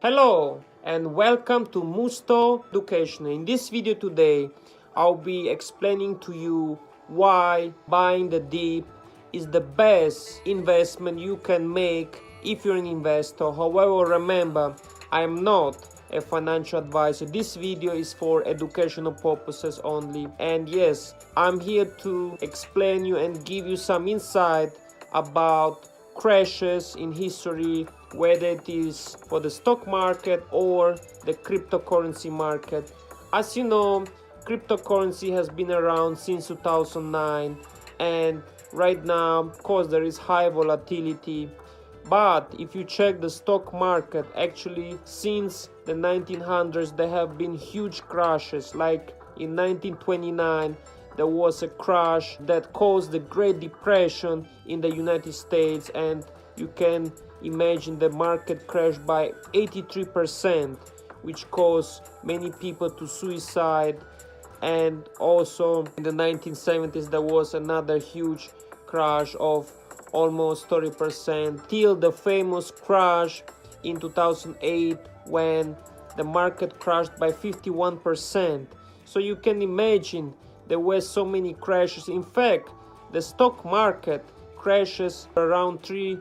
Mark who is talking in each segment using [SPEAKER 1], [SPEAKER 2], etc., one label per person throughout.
[SPEAKER 1] Hello and welcome to Musto Educational. In this video today, I'll be explaining to you why buying the dip is the best investment you can make if you're an investor. However, remember, I am not a financial advisor. This video is for educational purposes only. And yes, I'm here to explain you and give you some insight about crashes in history, whether it is for the stock market or the cryptocurrency market. As you know, cryptocurrency has been around since 2009, and right now, of course, there is high volatility. But if you check the stock market, actually since the 1900s there have been huge crashes. Like in 1929 there was a crash that caused the Great Depression in the United States, and you can imagine the market crashed by 83%, which caused many people to suicide. And also in the 1970s there was another huge crash of almost 30%, till the famous crash in 2008 when the market crashed by 51%. So you can imagine there were so many crashes. In fact, the stock market crashes around 3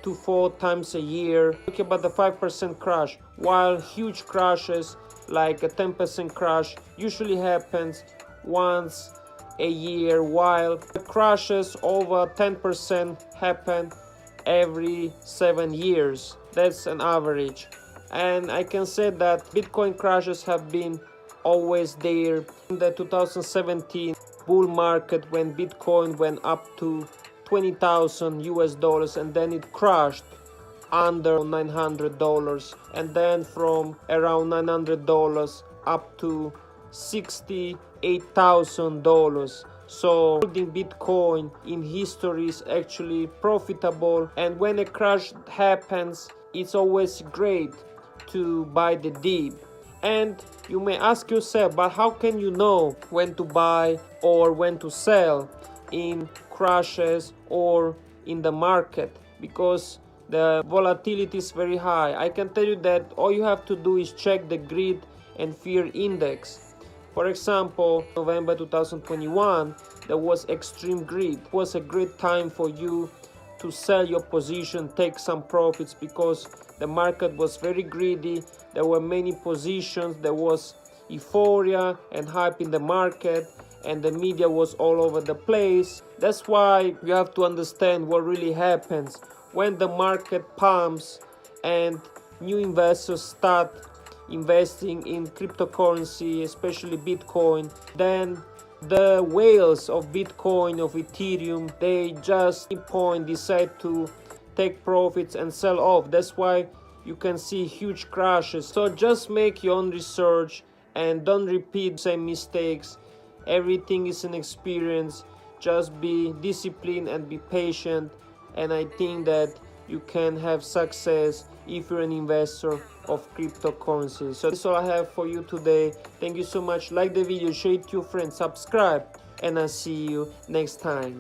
[SPEAKER 1] to 4 times a year. Talking about the 5% crash, while huge crashes like a 10% crash usually happens once a year, while the crashes over 10% happen every 7 years. That's an average. And I can say that Bitcoin crashes have been always there. In the 2017 bull market, when Bitcoin went up to 20,000 US dollars, and then it crashed under $900, and then from around $900 up to $68,000. So holding Bitcoin in history is actually profitable, and when a crash happens, it's always great to buy the dip. And you may ask yourself, but how can you know when to buy or when to sell in crashes or in the market? Because the volatility is very high. I can tell you that all you have to do is check the greed and fear index. For example, November 2021, there was extreme greed. It was a great time for you to sell your position, take some profits, because the market was very greedy. There were many positions, there was euphoria and hype in the market, and the media was all over the place. That's why you have to understand what really happens when the market pumps and new investors start investing in cryptocurrency, especially Bitcoin. Then the whales of Bitcoin, of Ethereum, they just at point decide to take profits and sell off. That's why you can see huge crashes. So just make your own research and don't repeat the same mistakes. Everything is an experience. Just be disciplined and be patient, and I think that you can have success if you're an investor of cryptocurrency. So that's all I have for you today. Thank you so much. Like the video, share it to your friends, subscribe, and I'll see you next time.